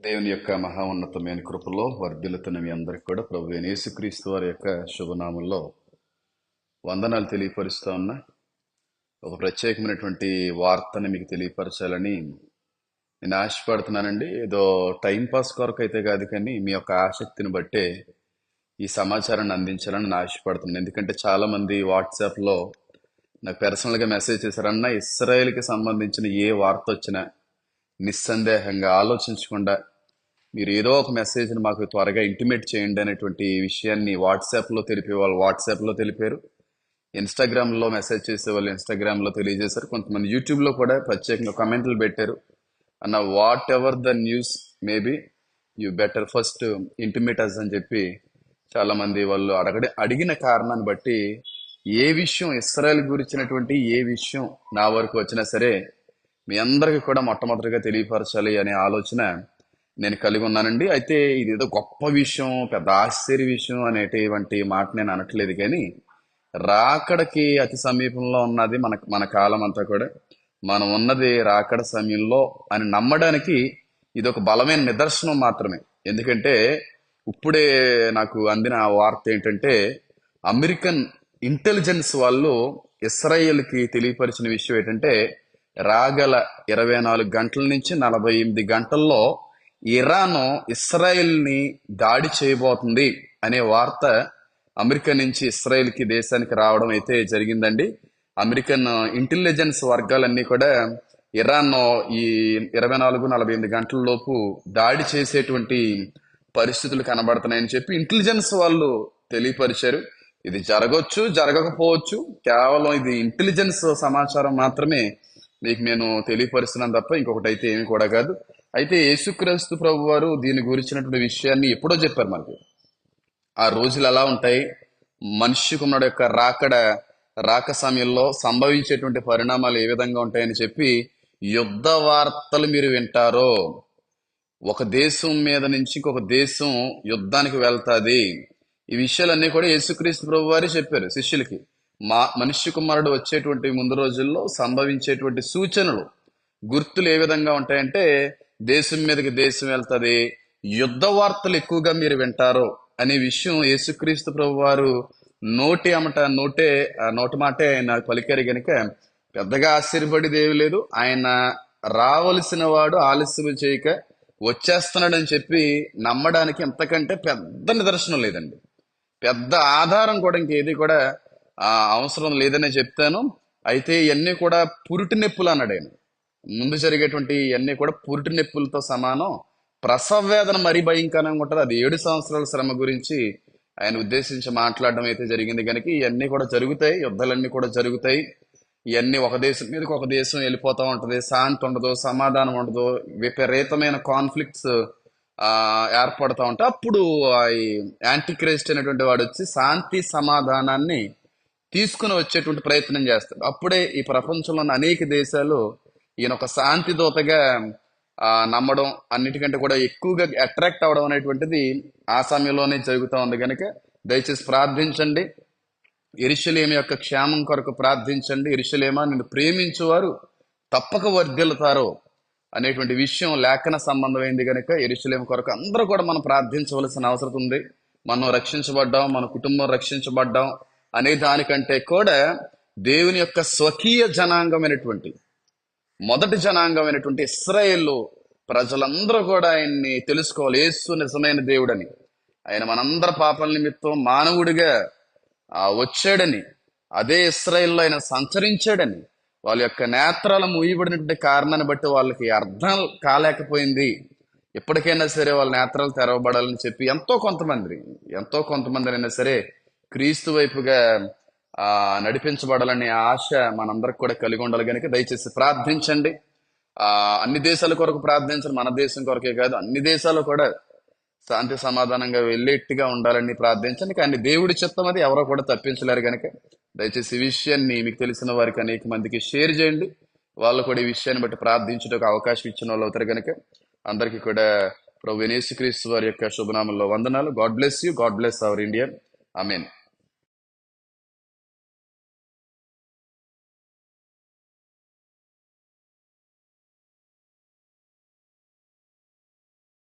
దేవుని యొక్క మహా ఉన్నతమైన కృపలో వర్ధిల్లుతున్న మీ అందరికి కూడా ప్రభు అయిన యేసుక్రీస్తు వారి యొక్క శుభనామంలో వందనాలు తెలియపరుస్తూ ఉన్నా. ఒక ప్రత్యేకమైనటువంటి వార్తని మీకు తెలియపరచాలని నేను ఆశపడుతున్నానండి. ఏదో టైం పాస్ కొరకు అయితే కాదు, కానీ మీ యొక్క ఆసక్తిని బట్టే ఈ సమాచారాన్ని అందించాలని నేను ఆశపడుతున్నాను. ఎందుకంటే చాలా మంది వాట్సాప్లో నాకు పర్సనల్గా మెసేజ్ చేశారన్న, ఇస్రాయేల్కి సంబంధించిన ఏ వార్త వచ్చినా నిస్సందేహంగా ఆలోచించకుండా మీరు ఏదో ఒక మెసేజ్ని మాకు త్వరగా ఇంటిమేట్ చేయండి అనేటువంటి విషయాన్ని వాట్సాప్లో తెలిపే వాళ్ళు వాట్సాప్లో తెలిపారు. ఇన్స్టాగ్రామ్లో మెసేజ్ చేసే వాళ్ళు ఇన్స్టాగ్రామ్లో తెలియజేశారు. కొంతమంది యూట్యూబ్లో కూడా ప్రత్యేకంగా కమెంట్లు పెట్టారు. అన్న whatever the news maybe you better first intimate us అని చెప్పి చాలామంది వాళ్ళు అడిగిన కారణాన్ని బట్టి ఏ విషయం ఇస్రాయల్ గురించినటువంటి ఏ విషయం నా వరకు వచ్చినా సరే మీ అందరికీ కూడా మొట్టమొదటిగా తెలియపరచాలి అనే ఆలోచన నేను కలిగి ఉన్నానండి. అయితే ఇదేదో గొప్ప విషయం, పెద్ద ఆశ్చర్య విషయం అనేటువంటి మాట నేను అనట్లేదు, కానీ రాకడకి అతి సమీపంలో ఉన్నది మన కాలం అంతా కూడా మనం ఉన్నది రాకడ సమయంలో అని నమ్మడానికి ఇది ఒక బలమైన నిదర్శనం మాత్రమే. ఎందుకంటే ఇప్పుడే నాకు అందిన వార్త ఏంటంటే, అమెరికన్ ఇంటెలిజెన్స్ వాళ్ళు ఇస్రాయేల్కి తెలియపరిచిన విషయం ఏంటంటే, రాగల 24 గంటల నుంచి 48 గంటల్లో ఇరాన్ ఇస్రాయెల్ని దాడి చేయబోతుంది అనే వార్త అమెరికా నుంచి ఇస్రాయెల్కి దేశానికి రావడం అయితే జరిగిందండి. అమెరికన్ ఇంటెలిజెన్స్ వర్గాలన్నీ కూడా ఇరాన్ ఈ 24-48 గంటల లోపు దాడి చేసేటువంటి పరిస్థితులు కనబడుతున్నాయని చెప్పి ఇంటెలిజెన్స్ వాళ్ళు తెలియపరిచారు. ఇది జరగవచ్చు, జరగకపోవచ్చు, కేవలం ఇది ఇంటెలిజెన్స్ సమాచారం మాత్రమే మీకు నేను తెలియపరుస్తున్నాను తప్ప ఇంకొకటి అయితే ఏమి కూడా కాదు. అయితే యేసుక్రీస్తు ప్రభు వారు దీని గురించినటువంటి విషయాన్ని ఎప్పుడో చెప్పారు మనకి. ఆ రోజులు ఎలా ఉంటాయి, మనిషికి ఉన్న యొక్క రాక సమయంలో సంభవించేటువంటి పరిణామాలు ఏ విధంగా ఉంటాయని చెప్పి యుద్ధ వార్తలు మీరు వింటారో, ఒక దేశం మీద నుంచి ఇంకొక దేశం యుద్ధానికి వెళ్తాది, ఈ విషయాలన్నీ కూడా యేసుక్రీస్తు ప్రభు వారే చెప్పారు శిష్యులకి. మనిషి కుమారుడు వచ్చేటువంటి ముందు రోజుల్లో సంభవించేటువంటి సూచనలు, గుర్తులు ఏ విధంగా ఉంటాయంటే, దేశం మీదకి దేశం వెళ్తుంది, యుద్ధ వార్తలు ఎక్కువగా మీరు వింటారు అనే విషయం యేసుక్రీస్తు ప్రభు వారు నోటి మాటే ఆయన పలికారు గనుక పెద్దగా ఆశ్చర్యపడేది ఏమీ లేదు. ఆయన రావలసిన వాడు ఆలస్యం చేయక వచ్చేస్తున్నాడని చెప్పి నమ్మడానికి ఎంతకంటే పెద్ద నిదర్శనం లేదండి. పెద్ద ఆధారం కూడా ఇంకేది కూడా అవసరం లేదనే చెప్తాను. అయితే ఇవన్నీ కూడా పురిటి నొప్పులు అన్నాడు ఆయన. ముందు జరిగేటువంటి ఇవన్నీ కూడా పురిటి నొప్పులతో సమానం. ప్రసవ వేదన మరీ భయంకరంగా ఉంటుంది. అది 7 సంవత్సరాల శ్రమ గురించి ఆయన ఉద్దేశించి మాట్లాడడం అయితే జరిగింది కనుక ఇవన్నీ కూడా జరుగుతాయి, యుద్ధాలన్నీ కూడా జరుగుతాయి. ఇవన్నీ ఒక దేశం మీదకి ఒక దేశం వెళ్ళిపోతూ ఉంటది, శాంతి ఉండదు, సమాధానం ఉండదు, విపరీతమైన కాన్ఫ్లిక్ట్స్ ఏర్పడుతూ ఉంటాయి. అప్పుడు ఈ యాంటీ క్రైస్ట్ అనేటువంటి వాడు వచ్చి శాంతి సమాధానాన్ని తీసుకుని వచ్చేటువంటి ప్రయత్నం చేస్తాడు. అప్పుడే ఈ ప్రపంచంలో ఉన్న అనేక దేశాలు ఈయన ఒక శాంతి దూతగా నమ్మడం, అన్నిటికంటే కూడా ఎక్కువగా అట్రాక్ట్ అవడం అనేటువంటిది ఆ సమయంలోనే జరుగుతూ ఉంది. కనుక దయచేసి ప్రార్థించండి, యెరూషలేము యొక్క క్షేమం కొరకు ప్రార్థించండి. యెరూషలేమా, నిన్ను ప్రేమించువారు తప్పక వర్ధిల్లుతారు అనేటువంటి విషయం లేఖన సంబంధమైంది. కనుక యెరూషలేము కొరకు అందరూ కూడా మనం ప్రార్థించవలసిన అవసరం ఉంది. మనం రక్షించబడ్డాం, మన కుటుంబం రక్షించబడ్డాం అనే దానికంటే కూడా దేవుని యొక్క స్వకీయ జనాంగమైనటువంటి మొదటి జనాంగమైనటువంటి ఇశ్రాయేలు ప్రజలందరూ కూడా ఆయన్ని తెలుసుకోవాలి. యేసు నిజమైన దేవుడని, ఆయన మనందరి పాపాల నిమిత్తం మానవుడిగా వచ్చాడని, అదే ఇశ్రాయేల్లో ఆయన సంచరించాడని, వాళ్ళ యొక్క నేత్రాలు మూయబడినటువంటి కారణాన్ని బట్టి వాళ్ళకి అర్థం కాలేకపోయింది. ఎప్పటికైనా సరే వాళ్ళ నేత్రాలు తెరవబడాలని చెప్పి ఎంతో కొంతమంది అయినా సరే క్రీస్తు వైపుగా నడిపించబడాలనే ఆశ మనందరికి కూడా కలిగి ఉండాలి. కనుక దయచేసి ప్రార్థించండి. అన్ని దేశాల కొరకు ప్రార్థించండి, మన దేశం కొరకే కాదు, అన్ని దేశాలు కూడా శాంతి సమాధానంగా వెళ్ళేట్టుగా ఉండాలని ప్రార్థించండి. కానీ దేవుడి చిత్తం అది ఎవరో కూడా తప్పించలేరు. కనుక దయచేసి ఈ విషయాన్ని మీకు తెలిసిన వారికి అనేక మందికి షేర్ చేయండి. వాళ్ళు కూడా ఈ విషయాన్ని బట్టి ప్రార్థించడానికి అవకాశం ఇచ్చిన వాళ్ళు అవుతారు. కనుక అందరికీ కూడా ప్రభు యేసుక్రీస్తు వారి యొక్క శుభనామంలో వందనాలు. God bless you. God bless our India. Amen.